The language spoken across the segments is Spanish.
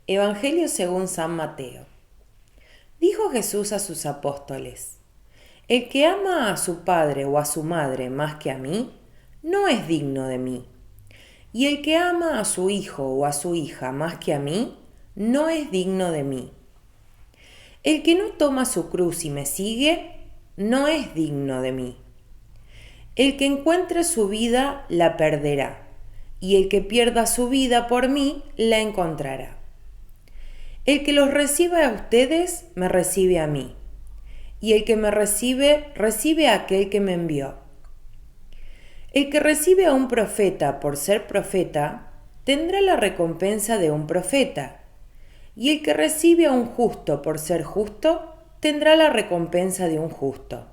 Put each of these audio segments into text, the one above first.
Evangelio según San Mateo. Dijo Jesús a sus apóstoles: El que ama a su padre o a su madre más que a mí, no es digno de mí. Y el que ama a su hijo o a su hija más que a mí, no es digno de mí. El que no toma su cruz y me sigue, no es digno de mí. El que encuentre su vida, la perderá, y el que pierda su vida por mí, la encontrará. El que los recibe a ustedes, me recibe a mí, y el que me recibe, recibe a aquel que me envió. El que recibe a un profeta por ser profeta, tendrá la recompensa de un profeta, y el que recibe a un justo por ser justo, tendrá la recompensa de un justo.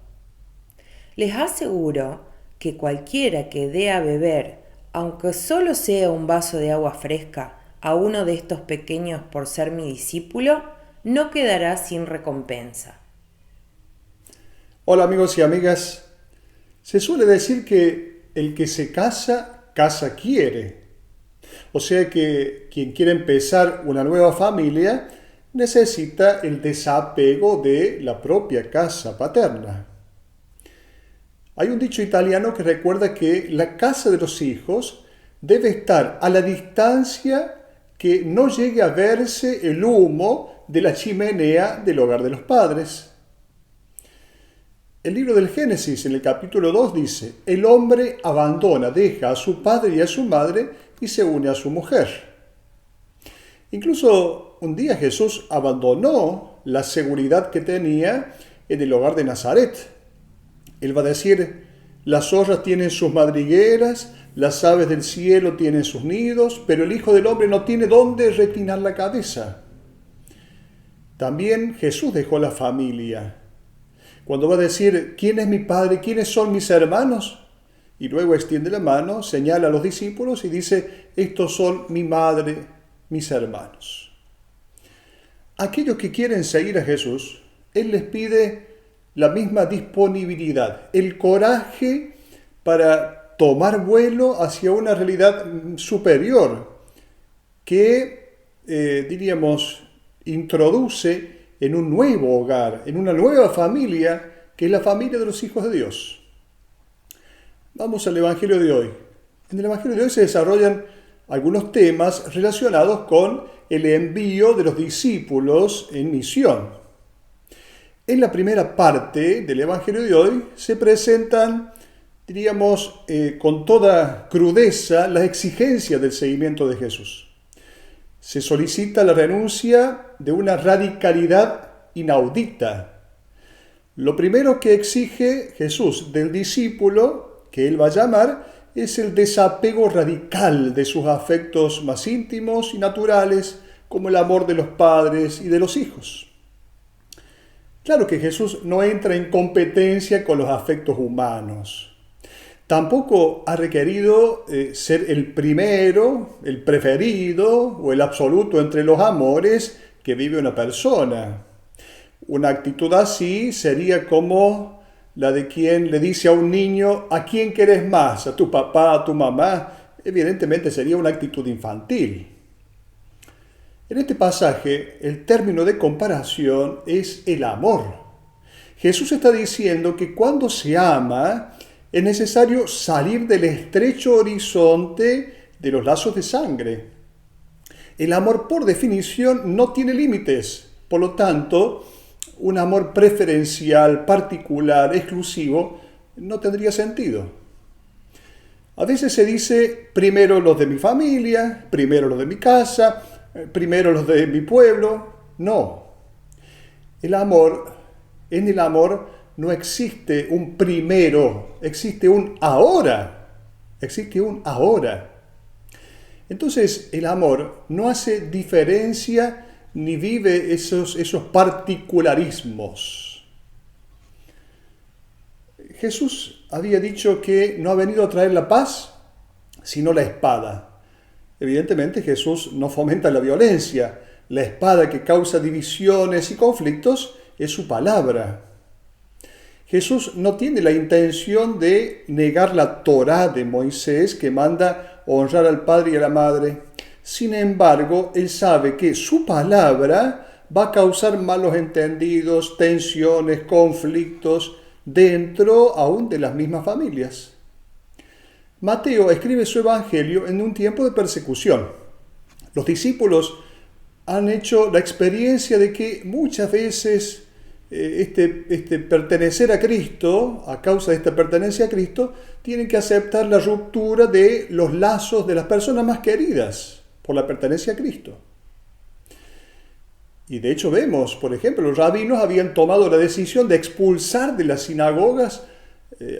Les aseguro que cualquiera que dé a beber, aunque solo sea un vaso de agua fresca, a uno de estos pequeños por ser mi discípulo, no quedará sin recompensa. Hola amigos y amigas, se suele decir que el que se casa, casa quiere. O sea que quien quiere empezar una nueva familia necesita el desapego de la propia casa paterna. Hay un dicho italiano que recuerda que la casa de los hijos debe estar a la distancia que no llegue a verse el humo de la chimenea del hogar de los padres. El libro del Génesis, en el capítulo 2, dice: el hombre abandona, deja a su padre y a su madre y se une a su mujer. Incluso un día Jesús abandonó la seguridad que tenía en el hogar de Nazaret. Él va a decir: las zorras tienen sus madrigueras, las aves del cielo tienen sus nidos, pero el Hijo del Hombre no tiene dónde reclinar la cabeza. También Jesús dejó la familia. Cuando va a decir: ¿quién es mi padre? ¿Quiénes son mis hermanos? Y luego extiende la mano, señala a los discípulos y dice: estos son mi madre, mis hermanos. Aquellos que quieren seguir a Jesús, Él les pide la misma disponibilidad, el coraje para tomar vuelo hacia una realidad superior que, diríamos, introduce en un nuevo hogar, en una nueva familia, que es la familia de los hijos de Dios. Vamos al Evangelio de hoy. En el Evangelio de hoy se desarrollan algunos temas relacionados con el envío de los discípulos en misión. En la primera parte del Evangelio de hoy se presentan, diríamos, con toda crudeza, las exigencias del seguimiento de Jesús. Se solicita la renuncia de una radicalidad inaudita. Lo primero que exige Jesús del discípulo, que él va a llamar, es el desapego radical de sus afectos más íntimos y naturales, como el amor de los padres y de los hijos. Claro que Jesús no entra en competencia con los afectos humanos. Tampoco ha requerido ser el primero, el preferido o el absoluto entre los amores que vive una persona. Una actitud así sería como la de quien le dice a un niño: ¿a quién querés más? ¿A tu papá, a tu mamá? Evidentemente sería una actitud infantil. En este pasaje, el término de comparación es el amor. Jesús está diciendo que cuando se ama, es necesario salir del estrecho horizonte de los lazos de sangre. El amor, por definición, no tiene límites. Por lo tanto, un amor preferencial, particular, exclusivo, no tendría sentido. A veces se dice: primero los de mi familia, primero los de mi casa, primero los de mi pueblo. No. En el amor no existe un primero, existe un ahora. Existe un ahora. Entonces, el amor no hace diferencia ni vive esos particularismos. Jesús había dicho que no ha venido a traer la paz, sino la espada. Evidentemente Jesús no fomenta la violencia. La espada que causa divisiones y conflictos es su palabra. Jesús no tiene la intención de negar la Torá de Moisés, que manda honrar al padre y a la madre. Sin embargo, él sabe que su palabra va a causar malos entendidos, tensiones, conflictos dentro aún de las mismas familias. Mateo escribe su evangelio en un tiempo de persecución. Los discípulos han hecho la experiencia de que muchas veces pertenecer a Cristo, a causa de esta pertenencia a Cristo, tienen que aceptar la ruptura de los lazos de las personas más queridas por la pertenencia a Cristo. Y de hecho vemos, por ejemplo, los rabinos habían tomado la decisión de expulsar de las sinagogas,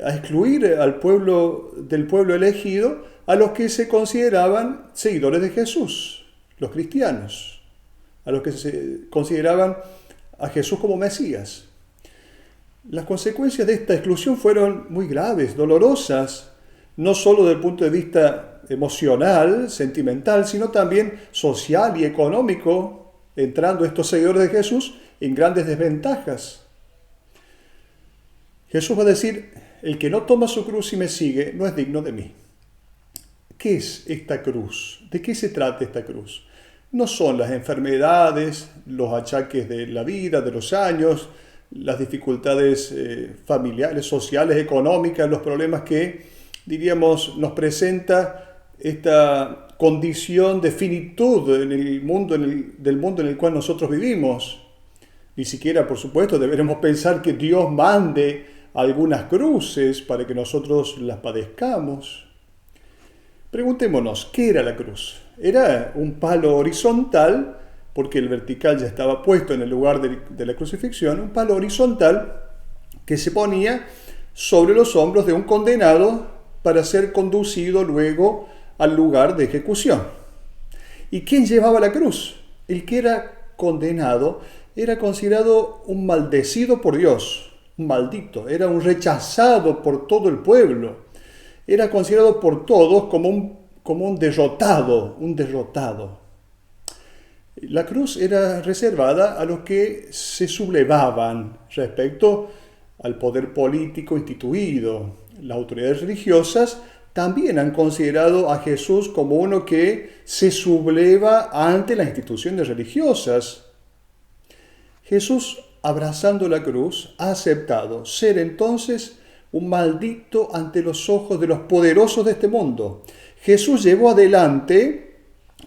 a excluir al pueblo del pueblo elegido, a los que se consideraban seguidores de Jesús, los cristianos, a los que se consideraban a Jesús como Mesías. Las consecuencias de esta exclusión fueron muy graves, dolorosas, no solo desde el punto de vista emocional, sentimental, sino también social y económico, entrando estos seguidores de Jesús en grandes desventajas. Jesús va a decir: el que no toma su cruz y me sigue no es digno de mí. ¿Qué es esta cruz? ¿De qué se trata esta cruz? No son las enfermedades, los achaques de la vida, de los años, las dificultades familiares, sociales, económicas, los problemas que, diríamos, nos presenta esta condición de finitud en el mundo del mundo en el cual nosotros vivimos. Ni siquiera, por supuesto, deberemos pensar que Dios mande algunas cruces para que nosotros las padezcamos. Preguntémonos, ¿qué era la cruz? Era un palo horizontal, porque el vertical ya estaba puesto en el lugar de la crucifixión, un palo horizontal que se ponía sobre los hombros de un condenado para ser conducido luego al lugar de ejecución. ¿Y quién llevaba la cruz? El que era condenado era considerado un maldecido por Dios, un maldito, era un rechazado por todo el pueblo, era considerado por todos como un derrotado, un derrotado. La cruz era reservada a los que se sublevaban respecto al poder político instituido. Las autoridades religiosas también han considerado a Jesús como uno que se subleva ante las instituciones religiosas. Jesús, abrazando la cruz, ha aceptado ser entonces un maldito ante los ojos de los poderosos de este mundo. Jesús llevó adelante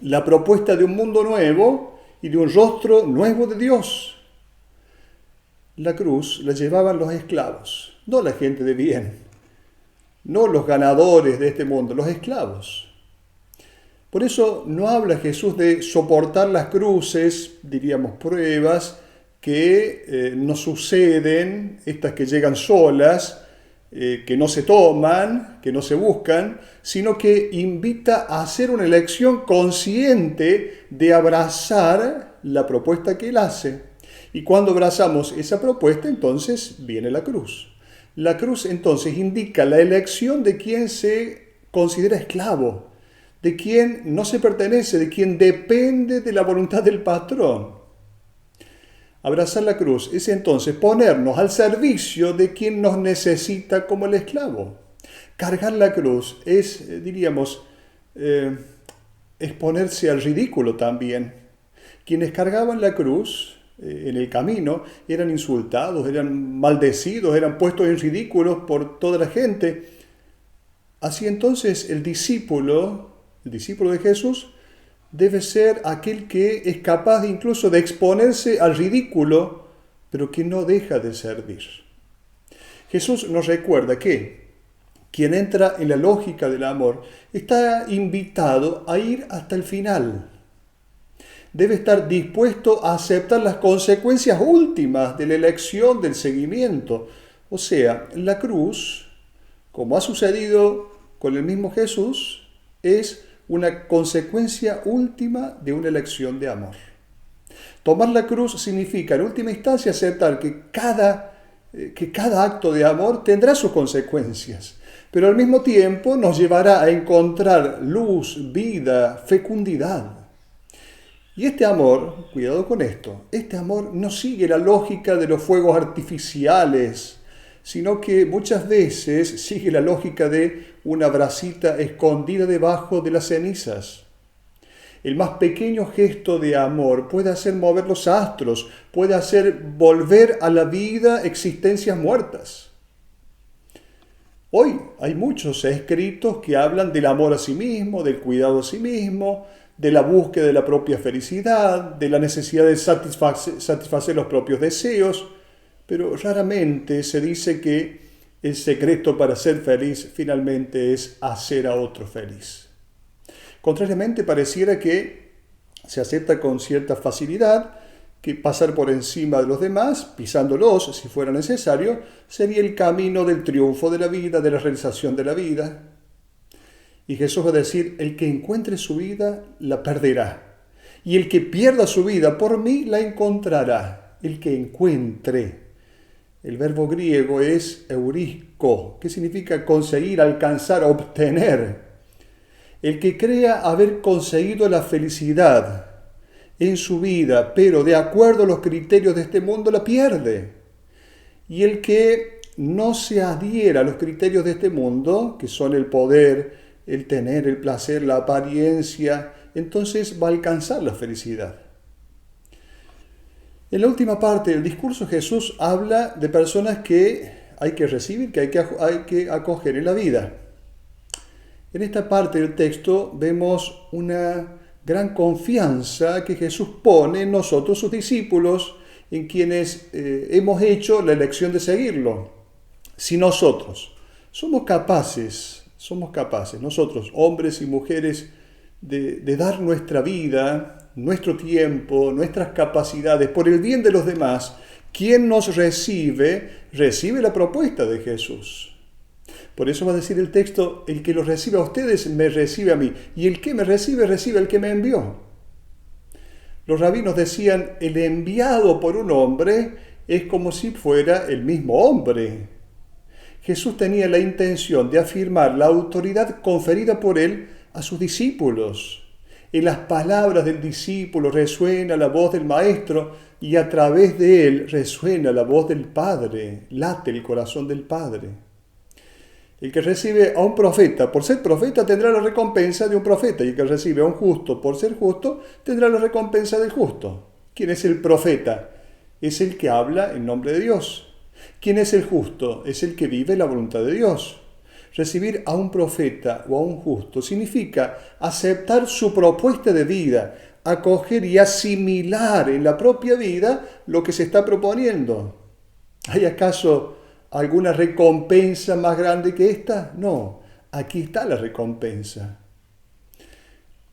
la propuesta de un mundo nuevo y de un rostro nuevo de Dios. La cruz la llevaban los esclavos, no la gente de bien, no los ganadores de este mundo, los esclavos. Por eso no habla Jesús de soportar las cruces, diríamos pruebas, que nos suceden, estas que llegan solas, que no se toman, que no se buscan, sino que invita a hacer una elección consciente de abrazar la propuesta que Él hace. Y cuando abrazamos esa propuesta, entonces viene la cruz. La cruz entonces indica la elección de quien se considera esclavo, de quien no se pertenece, de quien depende de la voluntad del patrón. Abrazar la cruz es entonces ponernos al servicio de quien nos necesita como el esclavo. Cargar la cruz es, exponerse al ridículo también. Quienes cargaban la cruz en el camino eran insultados, eran maldecidos, eran puestos en ridículo por toda la gente. Así entonces el discípulo de Jesús, debe ser aquel que es capaz incluso de exponerse al ridículo, pero que no deja de servir. Jesús nos recuerda que quien entra en la lógica del amor está invitado a ir hasta el final. Debe estar dispuesto a aceptar las consecuencias últimas de la elección, del seguimiento. O sea, la cruz, como ha sucedido con el mismo Jesús, es una consecuencia última de una elección de amor. Tomar la cruz significa, en última instancia, aceptar que cada acto de amor tendrá sus consecuencias, pero al mismo tiempo nos llevará a encontrar luz, vida, fecundidad. Y este amor, cuidado con esto, este amor no sigue la lógica de los fuegos artificiales, sino que muchas veces sigue la lógica de una brasita escondida debajo de las cenizas. el más pequeño gesto de amor puede hacer mover los astros, puede hacer volver a la vida existencias muertas. Hoy hay muchos escritos que hablan del amor a sí mismo, del cuidado a sí mismo, de la búsqueda de la propia felicidad, de la necesidad de satisfacer los propios deseos, pero raramente se dice que el secreto para ser feliz finalmente es hacer a otro feliz. Contrariamente, pareciera que se acepta con cierta facilidad que pasar por encima de los demás, pisándolos si fuera necesario, sería el camino del triunfo de la vida, de la realización de la vida. Y Jesús va a decir, el que encuentre su vida, la perderá. Y el que pierda su vida, por mí, la encontrará. El que encuentre. El verbo griego es eurisko, que significa conseguir, alcanzar, obtener. El que crea haber conseguido la felicidad en su vida, pero de acuerdo a los criterios de este mundo, la pierde. Y el que no se adhiera a los criterios de este mundo, que son el poder, el tener, el placer, la apariencia, entonces va a alcanzar la felicidad. En la última parte del discurso Jesús habla de personas que hay que recibir, que hay que acoger en la vida. En esta parte del texto vemos una gran confianza que Jesús pone en nosotros, sus discípulos, en quienes hemos hecho la elección de seguirlo. Si nosotros somos capaces, nosotros, hombres y mujeres, de dar nuestra vida, nuestro tiempo, nuestras capacidades por el bien de los demás, quien nos recibe la propuesta de Jesús. Por eso va a decir el texto, el que los recibe a ustedes, me recibe a mí. Y el que me recibe, recibe al que me envió. Los rabinos decían, el enviado por un hombre es como si fuera el mismo hombre. Jesús tenía la intención de afirmar la autoridad conferida por él a sus discípulos. En las palabras del discípulo resuena la voz del Maestro y a través de él resuena la voz del Padre, late el corazón del Padre. El que recibe a un profeta por ser profeta tendrá la recompensa de un profeta, y el que recibe a un justo por ser justo tendrá la recompensa del justo. ¿Quién es el profeta? Es el que habla en nombre de Dios. ¿Quién es el justo? Es el que vive la voluntad de Dios. Recibir a un profeta o a un justo significa aceptar su propuesta de vida, acoger y asimilar en la propia vida lo que se está proponiendo. ¿Hay acaso alguna recompensa más grande que esta? No, aquí está la recompensa.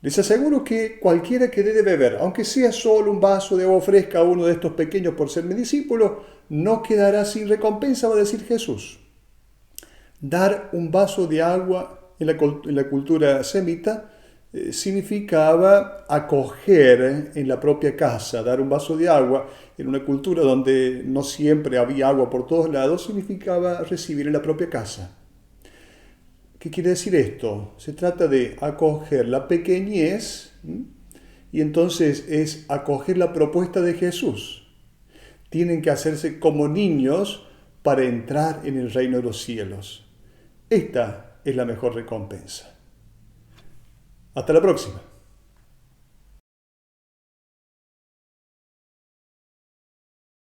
Les aseguro que cualquiera que dé de beber, aunque sea solo un vaso de agua fresca a uno de estos pequeños por ser mi discípulo, no quedará sin recompensa, va a decir Jesús. Dar un vaso de agua en la cultura semita significaba acoger en la propia casa. Dar un vaso de agua en una cultura donde no siempre había agua por todos lados significaba recibir en la propia casa. ¿Qué quiere decir esto? Se trata de acoger la pequeñez y entonces es acoger la propuesta de Jesús. Tienen que hacerse como niños para entrar en el reino de los cielos. Esta es la mejor recompensa. Hasta la próxima.